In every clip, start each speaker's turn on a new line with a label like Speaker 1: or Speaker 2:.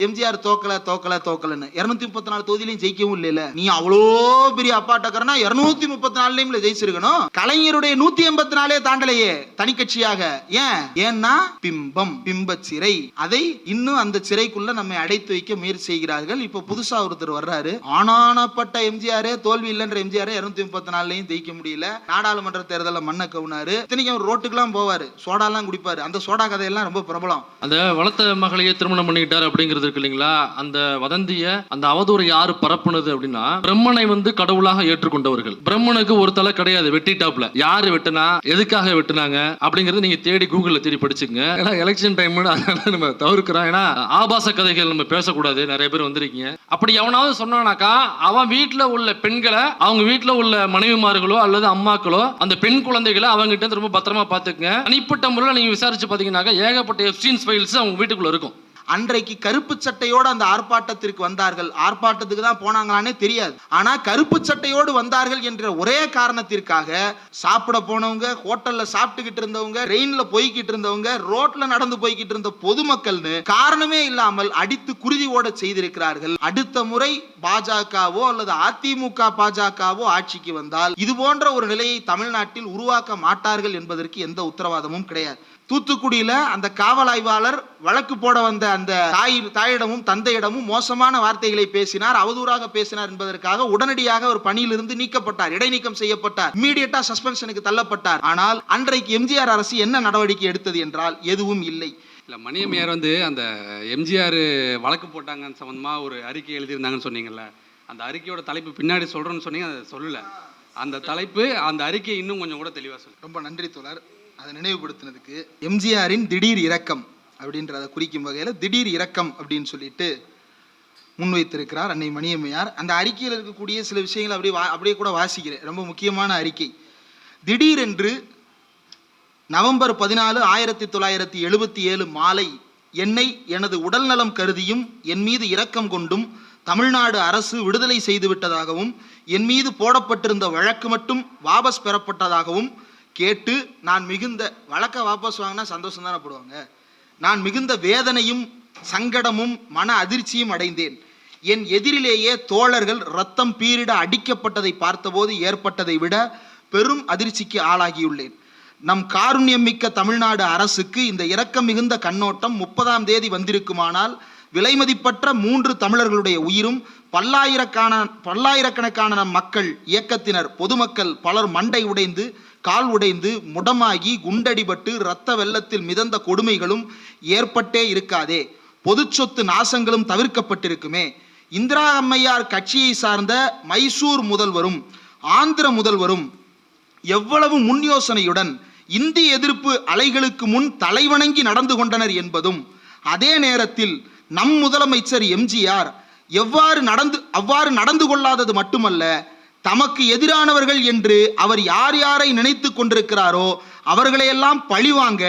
Speaker 1: எம்ஜிஆர் தோக்கலன்னு 234 தொகுதியிலையும் ஜெயிக்கவும் இல்லைல. நீ அவ்வளோ பெரிய அப்பாட்டக்கறனா 234 ஜெயிச்சிருக்கணும். கலைஞருடைய 184 தாண்டலையே தனி கட்சியாக. ஏன்னா பிம்ப சிறை, அதை இன்னும் அந்த சிறைக்குள்ள நம்மை அடைத்து வைக்க முயற்சி செய்கிறார்கள். இப்ப புதுசா ஒருத்தர் வர்றாரு, ஆனானப்பட்ட எம்ஜிஆர் தோல்வி இல்லைன்ற எம்ஜிஆர் 234 ஜெயிக்க முடியல. நாடாளுமன்ற தேர்தலில் மண்ணை கவுனாரு. இத்தனைக்கும் ரோட்டுக்கெல்லாம் போவாரு, சோடாலாம் குடிப்பாரு. அந்த சோடா கதையெல்லாம் ரொம்ப பிரபலம்.
Speaker 2: அந்த வளர்த்த மகளையே திருமணம் பண்ணிக்கிட்டாரு அப்படிங்கிறது இருக்கு இல்லைங்களா? அந்த வதந்திய, அந்த அவதூறு யாரு பரப்புனது அப்படின்னா, பிரம்மனை கடவுளாக ஏற்றுக்கொண்டவர்கள். பிரம்மனுக்கு ஒரு தலை கிடையாது, வெட்டிட்டாப்ல. யாரு வெட்டினா, எதுக்காக வெட்டினாங்க அப்படிங்கறது நீங்க தேடி கூகுள்ல தேடி படிச்சுங்க. ஏன்னா எலெக்ஷன் டைம் நம்ம தவிர்க்கிறோம். ஏன்னா ஆபாச கதைகள் நம்ம பேசக்கூடாது. நிறைய பேர் வந்திருக்கீங்க. அப்படி எவனாவது சொன்னானாக்கா, அவன் வீட்டுல உள்ள பெண்களை, அவங்க வீட்டுல உள்ள மனைவிமார்களோ அல்லது அம்மாக்களோ அந்த பெண் குழந்தைகளை அவங்க கிட்ட ரொம்ப பத்திரமா பாத்துக்குங்க. தனிப்பட்ட முறையில் நீங்க விசாரிச்சு பாத்தீங்கன்னாக்கா ஏகப்பட்ட எப்ஸ்டீன் ஃபைல்ஸ் அவங்க வீட்டுக்குள்ள இருக்கும்.
Speaker 1: அன்றைக்கு கருப்பு சட்டையோடு அந்த ஆர்ப்பாட்டத்திற்கு வந்தார்கள். ஆர்ப்பாட்டத்துக்கு தான் போனாங்களானே தெரியாது. ஆனா கருப்பு சட்டையோடு வந்தார்கள் என்ற ஒரே காரணத்திற்காக சாப்பிட போனவங்க, ஹோட்டல்ல சாப்பிட்டுக்கிட்டு இருந்தவங்க, ட்ரெயின்ல போய்கிட்டு இருந்தவங்க, ரோட்ல நடந்து போய்கிட்டு இருந்த பொதுமக்கள்னு காரணமே இல்லாமல் அடித்து குருதி ஓட செய்திருக்கிறார்கள். அடுத்த முறை பாஜகவோ அல்லது அதிமுக பாஜகவோ ஆட்சிக்கு வந்தால் இது போன்ற ஒரு நிலையை தமிழ்நாட்டில் உருவாக்க மாட்டார்கள் என்பதற்கு எந்த உத்தரவாதமும் கிடையாது. தூத்துக்குடியில அந்த காவல் ஆய்வாளர் வழக்கு போட வந்த அந்த தாயிடமும் தந்தையிடமும் மோசமான வார்த்தைகளை பேசினார், அவதூறாக பேசினார் என்பதற்காக உடனடியாக ஒரு பணியிலிருந்து நீக்கப்பட்டார், இடைநீக்கம் செய்யப்பட்டார், இம்மீடியட்டா சஸ்பென்ஷனுக்கு தள்ளப்பட்டார். ஆனால் அன்றைக்கு எம்ஜிஆர் அரசு என்ன நடவடிக்கை எடுத்தது என்றால் எதுவும் இல்லை.
Speaker 3: மணியம்மையார் அந்த எம்ஜிஆர் வழக்கு போட்டாங்கன்னு சம்பந்தமா ஒரு அறிக்கை எழுதியிருந்தாங்கன்னு சொன்னீங்கல்ல, அந்த அறிக்கையோட தலைப்பு பின்னாடி சொல்றேன்னு சொன்னீங்க, அதை சொல்லல. அந்த தலைப்பு, அந்த அறிக்கை இன்னும் கொஞ்சம் கூட தெளிவா சொல்லு.
Speaker 1: ரொம்ப நன்றி தோழர், அதை நினைவுபடுத்தினதுக்கு. எம்ஜிஆரின் திடீர் இரக்கம் அப்படின்றத குறிக்கும் வகையில் திடீர் இரக்கம் அப்படின்னு சொல்லிட்டு முன்வைத்திருக்கிறார் அன்னை மணியம்மையார். அந்த அறிக்கையில் இருக்கக்கூடிய சில விஷயங்கள் அப்படியே கூட வாசிக்கிறேன். ரொம்ப முக்கியமான அறிக்கை. திடீரென்று நவம்பர் 14, 1977 மாலை என்னை எனது உடல்நலம் கருதியும் என் மீது இரக்கம் கொண்டும் தமிழ்நாடு அரசு விடுதலை செய்துவிட்டதாகவும் என் மீது போடப்பட்டிருந்த வழக்கு மட்டும் வாபஸ் பெறப்பட்டதாகவும் கேட்டு நான் மிகுந்த, வழக்க வாபஸ் வாங்கினா சந்தோஷம் தானே போடுவாங்க, நான் மிகுந்த வேதனையும் சங்கடமும் மன அதிர்ச்சியும் அடைந்தேன். என் எதிரிலேயே தோழர்கள் ரத்தம் பீரிட அடிக்கப்பட்டதை பார்த்தபோது ஏற்பட்டதை விட பெரும் அதிர்ச்சிக்கு ஆளாகியுள்ளேன். நம் காருண்யம் மிக்க தமிழ்நாடு அரசுக்கு இந்த இரக்கம் மிகுந்த கண்ணோட்டம் 30ஆம் தேதி வந்திருக்குமானால் விலைமதிப்பற்ற 3 தமிழர்களுடைய உயிரும் பல்லாயிரக்கணக்கான நம் மக்கள் இயக்கத்தினர் பொதுமக்கள் பலர் மண்டை உடைந்து கால் உடைந்து முடமாகி குண்டடிபட்டு இரத்த வெள்ளத்தில் மிதந்த கொடுமைகளும் ஏற்பட்டே இருக்காதே. பொது சொத்து நாசங்களும் தவிர்க்கப்பட்டிருக்குமே. இந்திரா அம்மையார் கட்சியை சார்ந்த மைசூர் முதல்வரும் ஆந்திர முதல்வரும் எவ்வளவு முன் யோசனையுடன் இந்திய எதிர்ப்பு அலைகளுக்கு முன் தலைவணங்கி நடந்து கொண்டனர் என்பதும், அதே நேரத்தில் நம் முதலமைச்சர் எம்ஜிஆர் அவ்வாறு நடந்து கொள்ளாதது மட்டுமல்ல, தமக்கு எதிரானவர்கள் என்று அவர் யார் யாரை நினைத்து கொண்டிருக்கிறாரோ அவர்களையெல்லாம் பழிவாங்க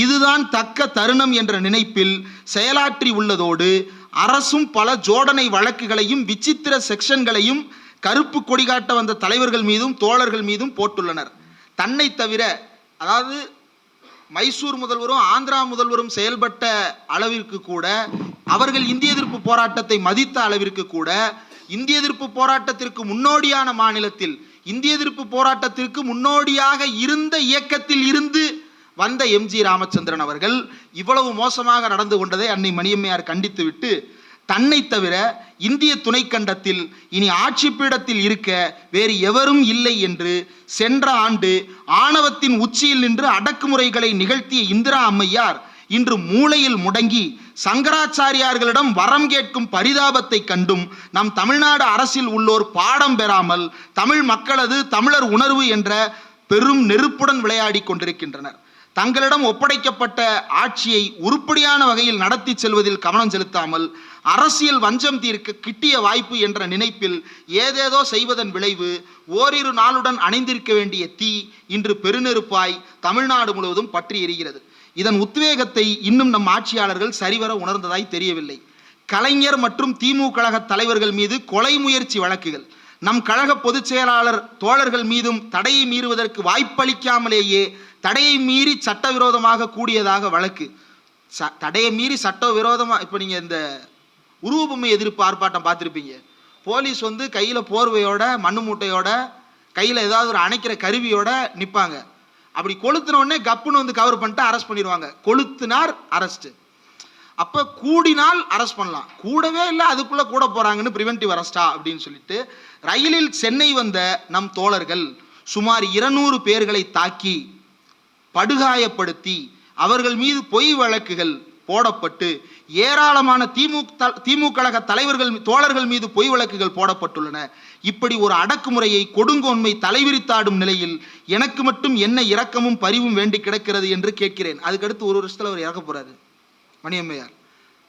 Speaker 1: இதுதான் தக்க தருணம் என்ற நினைப்பில் செயலாற்றி உள்ளதோடு அரசும் பல ஜோடனை வழக்குகளையும் விசித்திர செக்ஷன்களையும் கருப்பு கொடி காட்ட வந்த தலைவர்கள் மீதும் தோழர்கள் மீதும் போட்டுள்ளனர். தன்னை தவிர, அதாவது மைசூர் முதல்வரும் ஆந்திரா முதல்வரும் செயல்பட்ட அளவிற்கு கூட, அவர்கள் இந்திய எதிர்ப்பு போராட்டத்தை மதித்த அளவிற்கு கூட, இந்திய எதிர்ப்பு போராட்டத்திற்கு முன்னோடியான மாநிலத்தில் இந்திய எதிர்ப்பு போராட்டத்திற்கு முன்னோடியாக இருந்த இயக்கத்தில் இருந்து வந்த எம்ஜி ராமச்சந்திரன் அவர்கள் இவ்வளவு மோசமாக நடந்து கொண்டதை அன்னை மணியம்மையார் கண்டித்துவிட்டு, தன்னை தவிர இந்திய துணைக்கண்டத்தில் இனி ஆட்சி பீடத்தில் இருக்க வேறு எவரும் இல்லை என்று சென்ற ஆண்டு ஆணவத்தின் உச்சியில் நின்று அடக்குமுறைகளை நிகழ்த்திய இந்திரா அம்மையார் இன்று மூளையில் முடங்கி சங்கராச்சாரியார்களிடம் வரம் கேட்கும் பரிதாபத்தை கண்டும் நம் தமிழ்நாடு அரசில் உள்ளோர் பாடம் பெறாமல் தமிழ் மக்களது தமிழர் உணர்வு என்ற பெரும் நெருப்புடன் விளையாடி கொண்டிருக்கின்றனர். தங்களிடம் ஒப்படைக்கப்பட்ட ஆட்சியை உருப்படியான வகையில் நடத்தி செல்வதில் கவனம் செலுத்தாமல் அரசியல் வஞ்சம் தீர்க்க கிட்டிய வாய்ப்பு என்ற நினைப்பில் ஏதேதோ செய்வதன் விளைவு ஓரிரு நாளுடன் அணைந்திருக்க வேண்டிய தீ இன்று பெருநெருப்பாய் தமிழ்நாடு முழுவதும் பற்றி எரிகிறது. இதன் உத்வேகத்தை இன்னும் நம் ஆட்சியாளர்கள் சரிவர உணர்ந்ததாய் தெரியவில்லை. கலைஞர் மற்றும் திமுக கழக தலைவர்கள் மீது கொலை முயற்சி வழக்குகள், நம் கழக பொதுச் செயலாளர் தோழர்கள் மீதும் தடையை மீறுவதற்கு வாய்ப்பளிக்காமலேயே தடையை மீறி சட்டவிரோதமாக கூடியதாக வழக்கு. தடையை மீறி சட்டவிரோதமாக, இப்போ நீங்கள் இந்த உருவபொம்மை எதிர்ப்பு ஆர்ப்பாட்டம் பார்த்துருப்பீங்க. போலீஸ் வந்து கையில் போர்வையோட மண்ணு மூட்டையோட கையில் ஏதாவது ஒரு அணைக்கிற கருவியோட நிற்பாங்க. அப்படி கொளுத்தின உடனே கப்புன்னு வந்து கவர் பண்ணிட்டு அரெஸ்ட் பண்ணிடுவாங்க. கொளுத்தினார் அரெஸ்ட். அப்போ கூடினால் அரெஸ்ட் பண்ணலாம், கூடவே இல்லை அதுக்குள்ளே கூட போகிறாங்கன்னு ப்ரிவென்டிவ் அரெஸ்டா அப்படின்னு சொல்லிட்டு ரயிலில் சென்னை வந்த நம் தோழர்கள் சுமார் 200 பேர்களை தாக்கி படுகாயப்படுத்தி அவர்கள் மீது பொய் வழக்குகள் போடப்பட்டு ஏராளமான திமுக கழக தலைவர்கள் தோழர்கள் மீது பொய் வழக்குகள் போடப்பட்டுள்ளன. இப்படி ஒரு அடக்குமுறையை கொடுங்கோன்மை தலைவிரித்தாடும் நிலையில் எனக்கு மட்டும் என்ன இரக்கமும் பரிவும் வேண்டி கிடக்கிறது என்று கேட்கிறேன். அதுக்கடுத்து ஒரு வருஷத்துல அவர் இறக்க போறாரு. மணியம்மையார்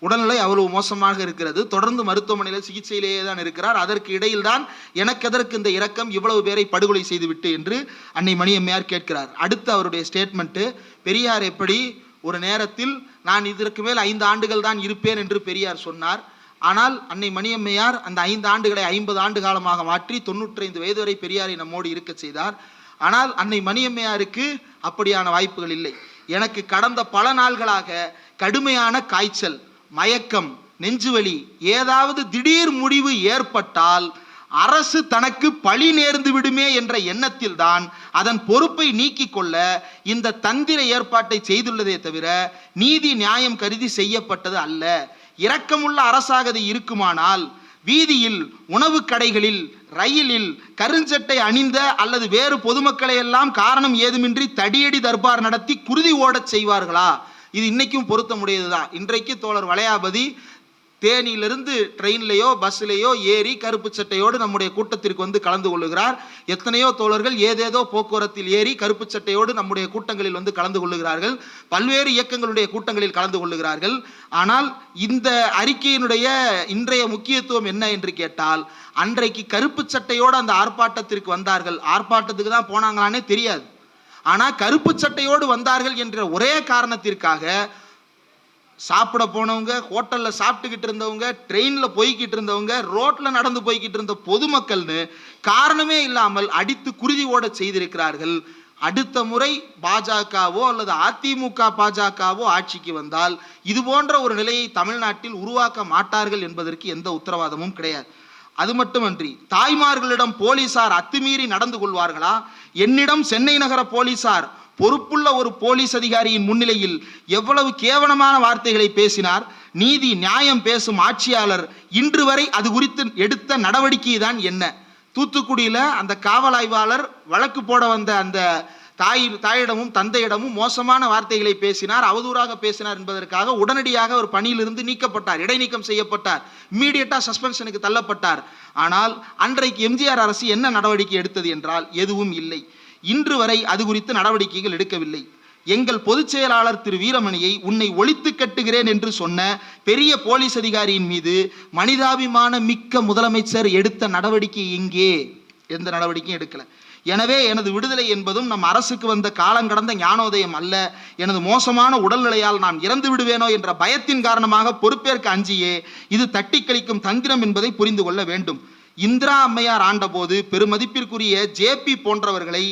Speaker 1: உடல்நிலை அவ்வளவு மோசமாக இருக்கிறது. தொடர்ந்து மருத்துவமனையில் சிகிச்சையிலேயே தான் இருக்கிறார். அதற்கு இடையில் தான் எனக்கு எதற்கு இந்த இரக்கம், இவ்வளவு பேரை படுகொலை செய்துவிட்டு என்று அன்னை மணியம்மையார் கேட்கிறார். அடுத்து அவருடைய ஸ்டேட்மெண்ட்டு, பெரியார் எப்படி ஒரு நேரத்தில் நான் இதற்கு மேல் 5 ஆண்டுகள் தான் இருப்பேன் என்று பெரியார் சொன்னார். ஆனால் அன்னை மணியம்மையார் அந்த 5 ஆண்டுகளை 50 ஆண்டு காலமாக மாற்றி 95 வயது வரை பெரியாரை நம்மோடு இருக்க செய்தார். ஆனால் அன்னை மணியம்மையாருக்கு அப்படியான வாய்ப்புகள் இல்லை. எனக்கு கடந்த பல நாள்களாக கடுமையான காய்ச்சல், மயக்கம், நெஞ்சுவலி, ஏதாவது திடீர் முடிவு ஏற்பட்டால் அரசு தனக்கு பழி நேர்ந்து விடுமே என்ற எண்ணத்தில் தான் அதன் பொறுப்பை நீக்கிக் கொள்ள இந்த தந்திர ஏற்பாட்டை செய்துள்ளதே தவிர நீதி நியாயம் கருதி செய்யப்பட்டது அல்ல. இரக்கமுள்ள அரசாக அது இருக்குமானால் வீதியில், உணவு கடைகளில், ரயிலில் கருஞ்சட்டை அணிந்த அல்லது வேறு பொதுமக்களை எல்லாம் காரணம் ஏதுமின்றி தடியடி தர்பார் நடத்தி குருதி ஓடச் செய்வார்களா? இது இன்னைக்கும் பொருத்த முடியதுதான். இன்றைக்கு தோழர் வளையாபதி தேனியிலிருந்து ட்ரெயின்லையோ பஸ்லையோ ஏறி கருப்பு சட்டையோடு நம்முடைய கூட்டத்திற்கு வந்து கலந்து கொள்ளுகிறார். எத்தனையோ தோழர்கள் ஏதேதோ போக்குவரத்தில் ஏறி கருப்பு சட்டையோடு நம்முடைய கூட்டங்களில் வந்து கலந்து கொள்ளுகிறார்கள். பல்வேறு இயக்கங்களுடைய கூட்டங்களில் கலந்து கொள்ளுகிறார்கள். ஆனால் இந்த அறிக்கையினுடைய இன்றைய முக்கியத்துவம் என்ன என்று கேட்டால், அன்றைக்கு கருப்பு சட்டையோடு அந்த ஆர்ப்பாட்டத்திற்கு வந்தார்கள். ஆர்ப்பாட்டத்துக்கு தான் போனாங்களானே தெரியாது. ஆனால் கருப்பு சட்டையோடு வந்தார்கள் என்ற ஒரே காரணத்திற்காக சாப்பிட போனவங்க, ஹோட்டலில் சாப்பிட்டுக்கிட்டு இருந்தவங்க, ட்ரெயினில் போய்கிட்டு இருந்தவங்க, ரோட்டில் நடந்து போய்கிட்டு இருந்த பொதுமக்கள்னு காரணமே இல்லாமல் அடித்து குருதி ஓட செய்திருக்கிறார்கள். அடுத்த முறை பாஜகவோ அல்லது அதிமுக பாஜகவோ ஆட்சிக்கு வந்தால் இது போன்ற ஒரு நிலையை தமிழ்நாட்டில் உருவாக்க மாட்டார்கள் என்பதற்கு எந்த உத்தரவாதமும் கிடையாது. அது மட்டுமன்றி தாய்மார்களிடம் போலீசார் அத்துமீறி நடந்து கொள்வார்களா? என்னிடம் சென்னை நகர போலீசார் பொறுப்புள்ள ஒரு போலீஸ் அதிகாரியின் முன்னிலையில் எவ்வளவு கேவலமான வார்த்தைகளை பேசினார். நீதி நியாயம் பேசும் ஆட்சியாளர் இன்று வரை அது குறித்து எடுத்த நடவடிக்கை தான் என்ன? தூத்துக்குடியில் அந்த காவல் ஆய்வாளர் வழக்கு போட வந்த அந்த தாயிடமும் தந்தையிடமும் மோசமான வார்த்தைகளை பேசினார், அவதூறாக பேசினார் என்பதற்காக உடனடியாக ஒரு பணியிலிருந்து நீக்கப்பட்டார், இடைநீக்கம் செய்யப்பட்டார், இம்மீடியட்டா சஸ்பென்ஷனுக்கு தள்ளப்பட்டார். ஆனால் அன்றைக்கு எம்ஜிஆர் அரசு என்ன நடவடிக்கை எடுத்தது என்றால் எதுவும் இல்லை. இன்று வரை அது குறித்து நடவடிக்கைகள் எடுக்கவில்லை. எங்கள் பொதுச் செயலாளர் திரு வீரமணியை உன்னை ஒழித்து கட்டுகிறேன் என்று சொன்ன பெரிய போலீஸ் அதிகாரியின் மீது மனிதாபிமான மிக்க முதலமைச்சர் எடுத்த நடவடிக்கை எங்கே? எந்த நடவடிக்கையும் எடுக்கல. எனவே எனது விடுதலை என்பதும் நம் அரசுக்கு வந்த காலங்கடந்த ஞானோதயம் அல்ல. எனது மோசமான உடல்நிலையால் நான் இறந்து விடுவேனோ என்ற பயத்தின் காரணமாக பொறுப்பேற்க அஞ்சியே இது தட்டி கழிக்கும் தந்திரம் என்பதை புரிந்து கொள்ள வேண்டும். இந்திரா அம்மையார் ஆண்டபோது பெருமதிப்பிற்குரிய ஜேபி போன்றவர்களை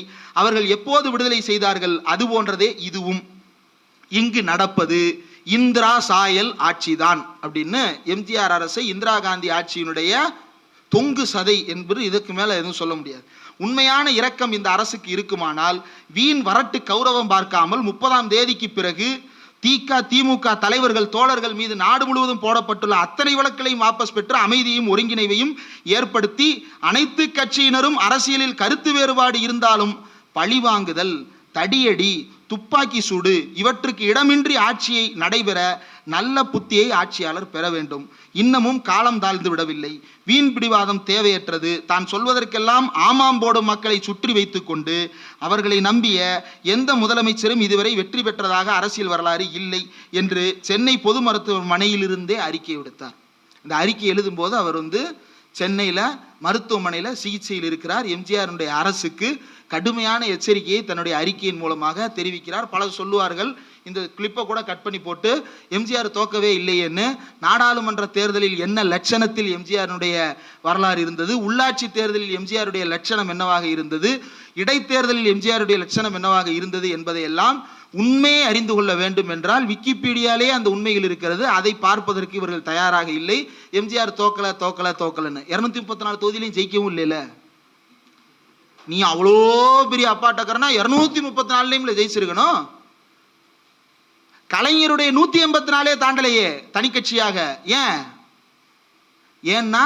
Speaker 1: அவர்கள் எப்போது விடுதலை செய்தார்கள்? அது போன்றதே இதுவும். இங்கு நடப்பது இந்திரா சாயல் ஆட்சிதான் அப்படின்னு எம்ஜிஆர் அரசை இந்திரா காந்தி ஆட்சியினுடைய தொங்கு சதை என்பது இதுக்கு மேல எதுவும் சொல்ல முடியாது. உண்மையான இரக்கம் இந்த அரசுக்கு இருக்குமானால் வீண் வரட்டு கௌரவம் பார்க்காமல் 30ஆம் தேதிக்கு பிறகு திமுக தலைவர்கள் தோழர்கள் மீது நாடு முழுவதும் போடப்பட்டுள்ள அத்தனை வழக்குகளையும் வாபஸ் பெற்று அமைதியும் ஒருங்கிணைவையும் ஏற்படுத்தி அனைத்து கட்சியினரும் அரசியலில் கருத்து வேறுபாடு இருந்தாலும் பழிவாங்குதல், தடியடி, துப்பாக்கி சூடு இவற்றுக்கு இடமின்றி ஆட்சியை நடைபெற நல்ல புத்தியை ஆட்சியாளர் பெற வேண்டும். இன்னமும் காலம் தாழ்ந்து விடவில்லை. வீண் பிடிவாதம் தேவையற்றது. தான் சொல்வதற்கெல்லாம் ஆமாம் போடும் மக்களை சுற்றி வைத்துக் கொண்டு அவர்களை நம்பிய எந்த முதலமைச்சரும் இதுவரை வெற்றி பெற்றதாக அரசியல் வரலாறு இல்லை என்று சென்னை பொது மருத்துவமனையிலிருந்தே அறிக்கை விடுத்தார். இந்த அறிக்கை எழுதும் போது அவர் சென்னையில் மருத்துவமனையில் சிகிச்சையில் இருக்கிறார். எம்ஜிஆருடைய அரசுக்கு கடுமையான எச்சரிக்கையை தன்னுடைய அறிக்கையின் மூலமாக தெரிவிக்கிறார். பலர் சொல்லுவார்கள், இந்த கிளிப்பை கூட கட் பண்ணி போட்டு எம்ஜிஆர் தோக்கவே இல்லையேன்னு. நாடாளுமன்ற தேர்தலில் என்ன லட்சணத்தில் எம்ஜிஆருடைய வரலாறு இருந்தது, உள்ளாட்சி தேர்தலில் எம்ஜிஆருடைய லட்சணம் என்னவாக இருந்தது, இடைத்தேர்தலில் எம்ஜிஆருடைய லட்சணம் என்னவாக இருந்தது என்பதையெல்லாம் உண்மையை அறிந்து கொள்ள வேண்டும் என்றால் விக்கிபீடியாலே அந்த உண்மைகள் இருக்கிறது. அதை பார்ப்பதற்கு இவர்கள் தயாராக இல்லை. எம்ஜிஆர் தோக்கலன்னு 234 தொகுதியிலையும் ஜெயிக்கவும் இல்லைல்ல. நீ அவ்வளோ பெரிய அப்பாட்டக்கறனா 234 ஜெயிச்சிருக்கணும். கலைஞருடைய 184 தாண்டலையே தனி கட்சியாக. ஏன்னா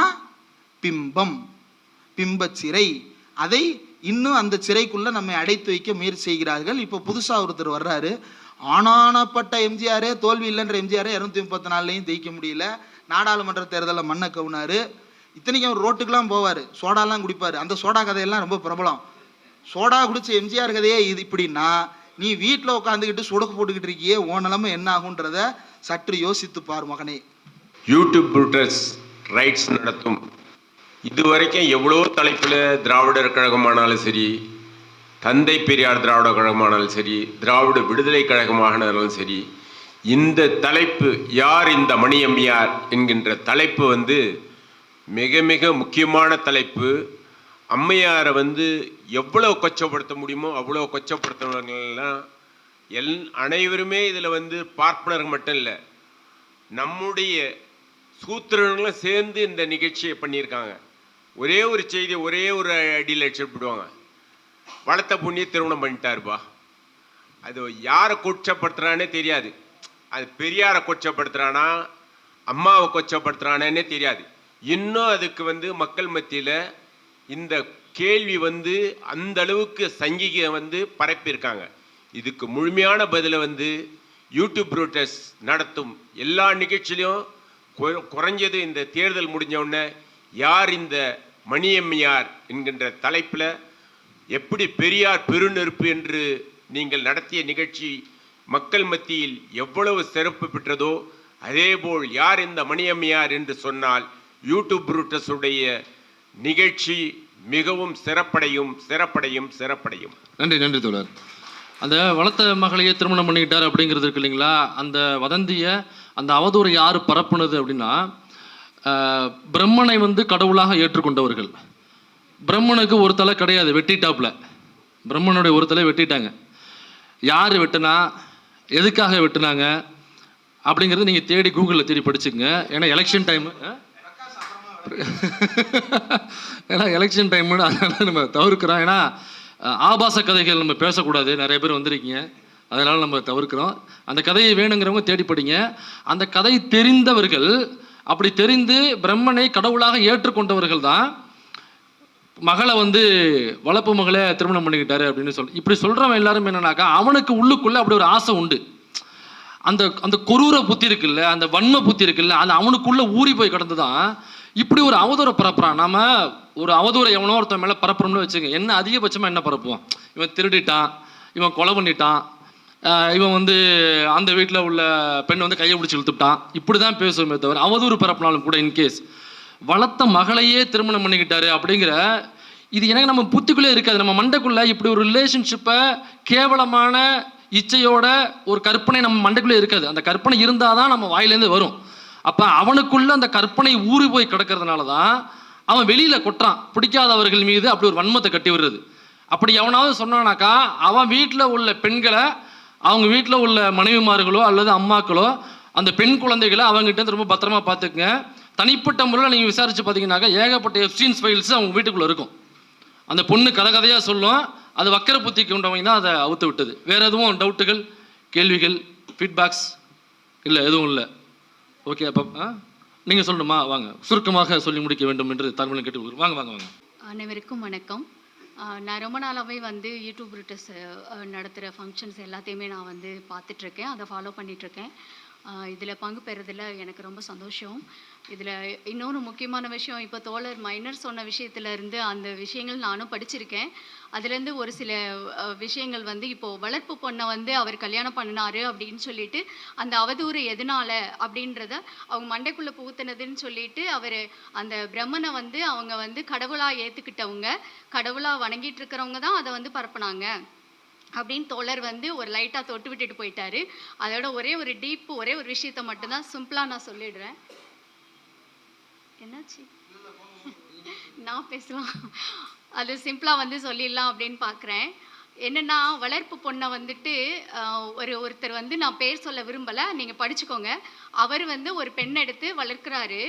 Speaker 1: பிம்ப சிறை, அதை இன்னும் அந்த சிறைக்குள்ள நம்மை அடைத்து வைக்க முயற்சி செய்கிறார்கள். இப்போ புதுசா ஒருத்தர் வர்றாரு, ஆனானப்பட்ட எம்ஜிஆரே தோல்வி இல்லைன்ற எம்ஜிஆரே 234 ஜெயிக்க முடியல. நாடாளுமன்ற தேர்தலில் மண்ணை கவுனாரு. இத்தனைக்கும் அவர் ரோட்டுக்கெல்லாம் போவார், சோடாலாம் குடிப்பார். அந்த சோடா கதையெல்லாம் ரொம்ப பிரபலம். சோடா குடிச்ச எம்ஜிஆர் கதையே இது. இப்படின்னா நீ வீட்டில் உட்காந்துக்கிட்டு சுடக்கு போட்டுக்கிட்டு இருக்கியே, உன் நிலைமை என்ன ஆகுன்றத சற்று யோசித்து பார் மகனே.
Speaker 4: யூடியூப் புரூட்டஸ் ரைட்ஸ் நடத்தும் இதுவரைக்கும் எவ்வளோ தலைப்பில் திராவிடர் கழகமானாலும் சரி, தந்தை பெரியார் திராவிட கழகமானாலும் சரி, திராவிட விடுதலை கழகமானாலும் சரி, இந்த தலைப்பு யார் இந்த மணியம்மையார் என்கின்ற தலைப்பு மிக மிக முக்கியமான தலைப்பு. அம்மையாரை எவ்வளோ கொச்சப்படுத்த முடியுமோ அவ்வளோ கொச்சப்படுத்தினவர்கள்லாம் அனைவருமே இதில் பார்ப்பனர்கள் மட்டும் இல்லை, நம்முடைய சூத்திரர்களும் சேர்ந்து இந்த நிகழ்ச்சியை பண்ணியிருக்காங்க. ஒரே ஒரு செய்தி ஒரே ஒரு அடியில் அடிச்சுடுவாங்க, வளர்த்த புண்ணிய திருமணம் பண்ணிட்டாருப்பா. அது யாரை கொச்சப்படுத்துறானே தெரியாது. அது பெரியாரை கொச்சப்படுத்துறானா அம்மாவை கொச்சப்படுத்துறானே தெரியாது. இன்னும் அதுக்கு மக்கள் மத்தியில் இந்த கேள்வி அந்த அளவுக்கு சங்கிக பரப்பியிருக்காங்க. இதுக்கு முழுமையான பதிலை யூடியூப் புரூட்டஸ் நடத்தும் எல்லா நிகழ்ச்சியிலையும் குறைஞ்சது இந்த தேர்தல் முடிஞ்ச உடனே யார் இந்த மணியம்மையார் என்கின்ற தலைப்பில் எப்படி பெரியார் பெருநெருப்பு என்று நீங்கள் நடத்திய நிகழ்ச்சி மக்கள் மத்தியில் எவ்வளவு சிறப்பு பெற்றதோ அதேபோல் யார் இந்த மணியம்மையார் என்று சொன்னால் யூடியூப் புரூட்டஸுடைய நிகழ்ச்சி மிகவும் சிறப்படையும் சிறப்படையும் சிறப்படையும்.
Speaker 2: நன்றி தோழர். அந்த வளர்த்த மகளையே திருமணம் பண்ணிக்கிட்டார் அப்படிங்கிறது இருக்கு இல்லைங்களா, அந்த வதந்தியை அந்த அவதூறு யார் பரப்புனது அப்படின்னா, பிரம்மனை கடவுளாக ஏற்றுக்கொண்டவர்கள். பிரம்மனுக்கு ஒரு தலை கிடையாது, வெட்டிட்டாப்புல. பிரம்மனுடைய ஒரு தலை வெட்டிட்டாங்க. யார் வெட்டினா, எதுக்காக வெட்டினாங்க அப்படிங்கிறது நீங்கள் தேடி கூகுளில் தேடி படிச்சுங்க. ஏன்னா எலெக்ஷன் டைமு அதனால் நம்ம தவிர்க்கிறோம். ஏன்னா ஆபாச கதைகள் நம்ம பேசக்கூடாது, நிறைய பேர் வந்திருக்கீங்க, அதனால் நம்ம தவிர்க்கிறோம். அந்த கதையை வேணுங்கிறவங்க தேடி படிங்க. அந்த கதை தெரிந்தவர்கள், அப்படி தெரிந்து பிரம்மனை கடவுளாக ஏற்றுக்கொண்டவர்கள் தான் மகளை வளர்ப்பு மகளை திருமணம் பண்ணிக்கிட்டாரு அப்படின்னு இப்படி சொல்கிறவன் எல்லாரும் என்னன்னாக்கா, அவனுக்கு உள்ளுக்குள்ளே அப்படி ஒரு ஆசை உண்டு. அந்த அந்த கொரூர புத்தி இருக்குல்ல, அந்த வன்ம புத்தி இருக்குல்ல, அது அவனுக்குள்ளே ஊறி போய் கிடந்து தான் இப்படி ஒரு அவதூறை பரப்புறான். நம்ம ஒரு அவதூறை எவனோ ஒருத்தன் மேலே பரப்புறோம்னு வச்சுங்க, என்ன அதிகபட்சமாக என்ன பரப்புவான், இவன் திருடிட்டான், இவன் கொலை பண்ணிட்டான், இவன் அந்த வீட்டில் உள்ள பெண் கையை பிடிச்சி இழுத்துட்டான், இப்படி தான் பேசுவோமே தவிர அவதூறு பரப்புனாலும் கூட இன்கேஸ் வளர்த்த மகளையே திருமணம் பண்ணிக்கிட்டாரு அப்படிங்கிற இது எனக்கு நம்ம புத்திக்குள்ளே இருக்காது. நம்ம மண்டைக்குள்ளே இப்படி ஒரு ரிலேஷன்ஷிப்பை கேவலமான இச்சையோட ஒரு கற்பனை நம்ம மண்டைக்குள்ளே இருக்காது. அந்த கற்பனை இருந்தால் தான் நம்ம வாயிலேருந்து வரும். அப்போ அவனுக்குள்ள அந்த கற்பனை ஊறி போய் கிடக்கிறதுனால தான் அவன் வெளியில் கொட்டுறான், பிடிக்காதவர்கள் மீது அப்படி ஒரு வன்மத்தை கட்டி விடுறது. அப்படி எவனாவது சொன்னானாக்கா, அவன் வீட்டில் உள்ள பெண்களை, அவங்க வீட்டில் உள்ள மனைவிமார்களோ அல்லது அம்மாக்களோ அந்த பெண் குழந்தைகளை அவங்ககிட்ட ரொம்ப பத்திரமா பார்த்துக்குங்க. தனிப்பட்ட முறையில் நீங்கள் விசாரித்து பார்த்தீங்கன்னாக்கா ஏகப்பட்ட எப்ஸ்டீன்ஸ் ஃபைல்ஸ் அவங்க வீட்டுக்குள்ளே இருக்கும். அந்த பொண்ணு கதையாக சொல்லும், அது வக்கர புத்தி கொண்டவங்க தான் அதை அவுத்து விட்டது. வேறு எதுவும் டவுட்டுகள், கேள்விகள், ஃபீட்பேக்ஸ் இல்லை? எதுவும் இல்லை. ஓகே, அப்போ நீங்கள் சொல்லணுமா? வாங்க, சுருக்கமாக சொல்லி முடிக்க வேண்டும் என்று தகவலை கேட்டு வாங்க வாங்க வாங்க.
Speaker 5: அனைவருக்கும் வணக்கம். நான் ரொம்ப நாளாகவே யூடியூப் புரூட்டஸ் நடத்துகிற ஃபங்க்ஷன்ஸ் எல்லாத்தையுமே நான் பார்த்துட்ருக்கேன், அதை ஃபாலோ பண்ணிகிட்ருக்கேன். இதில் பங்கு பெறுறதில் எனக்கு ரொம்ப சந்தோஷம். இதில் இன்னொரு முக்கியமான விஷயம், இப்போ தோழர் மைனர் சொன்ன விஷயத்துலேருந்து அந்த விஷயங்கள் நானும் படிச்சிருக்கேன். அதுலேருந்து ஒரு சில விஷயங்கள் இப்போது வளர்ப்பு பொண்ணை அவர் கல்யாணம் பண்ணினார் அப்படின்னு சொல்லிட்டு அந்த அவதூறு எதனால் அப்படின்றத அவங்க மண்டைக்குள்ளே புகுத்தினதுன்னு சொல்லிட்டு அவர் அந்த பிரம்மனை அவங்க கடவுளாக ஏற்றுக்கிட்டவங்க, கடவுளாக வணங்கிட்டு இருக்கிறவங்க தான் அதை பரப்புனாங்க அப்படின்னு தோழர் ஒரு லைட்டாக தொட்டு விட்டுட்டு போயிட்டாரு. அதோட ஒரே ஒரு விஷயத்த மட்டும்தான் சிம்பிளாக நான் சொல்லிடுறேன். என்னாச்சு? நான் பேசலாம், அது சிம்பிளாக சொல்லிடலாம் அப்படின்னு பார்க்குறேன். என்னன்னா வளர்ப்பு பொண்ணை வந்துட்டு ஒருத்தர் வந்து நான் பேர் சொல்ல விரும்பலை, நீங்கள் படிச்சுக்கோங்க. அவர் வந்து ஒரு பெண் எடுத்து வளர்க்குறாரு.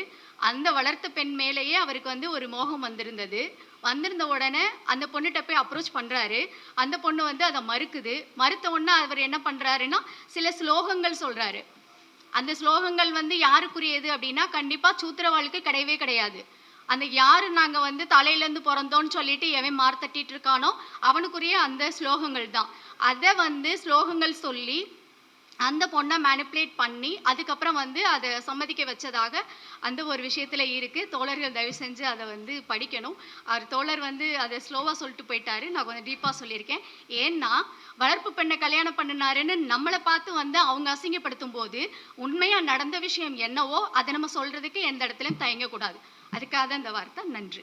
Speaker 5: அந்த வளர்த்த பெண் மேலேயே அவருக்கு வந்து ஒரு மோகம் வந்திருந்த உடனே அந்த பொண்ணுகிட்ட போய் அப்ரோச் பண்ணுறாரு. அந்த பொண்ணு வந்து அதை மறுத்த உடனே அவர் என்ன பண்ணுறாருன்னா சில ஸ்லோகங்கள் சொல்கிறாரு. அந்த ஸ்லோகங்கள் வந்து யாருக்குரியது அப்படின்னா கண்டிப்பாக சூத்திரவாளுக்கு கிடையவே கிடையாது. அந்த யாரு நாங்கள் வந்து தலையிலேருந்து பிறந்தோன்னு சொல்லிட்டு எவன் மார்த்தட்டிட்டு இருக்கானோ அவனுக்குரிய அந்த ஸ்லோகங்கள் தான். அதை வந்து ஸ்லோகங்கள் சொல்லி அந்த பொண்ணை மேனிப்புலேட் பண்ணி அதுக்கப்புறம் வந்து அதை சம்மதிக்க வச்சதாக அந்த ஒரு விஷயத்தில் இருக்குது. தோழர்கள் தயவு செஞ்சு அதை வந்து படிக்கணும். அவர் தோழர் வந்து அதை ஸ்லோவாக சொல்லிட்டு போயிட்டாரு, நான் கொஞ்சம் டீப்பாக சொல்லியிருக்கேன். ஏன்னா வளர்ப்பு பெண்ணை கல்யாணம் பண்ணினாருன்னு நம்மளை பார்த்து வந்து அவங்க அசிங்கப்படுத்தும் போது உண்மையாக நடந்த விஷயம் என்னவோ அதை நம்ம சொல்கிறதுக்கு எந்த இடத்துலையும் தயங்கக்கூடாது. அதுக்காக தான் இந்த வார்த்தை. நன்றி.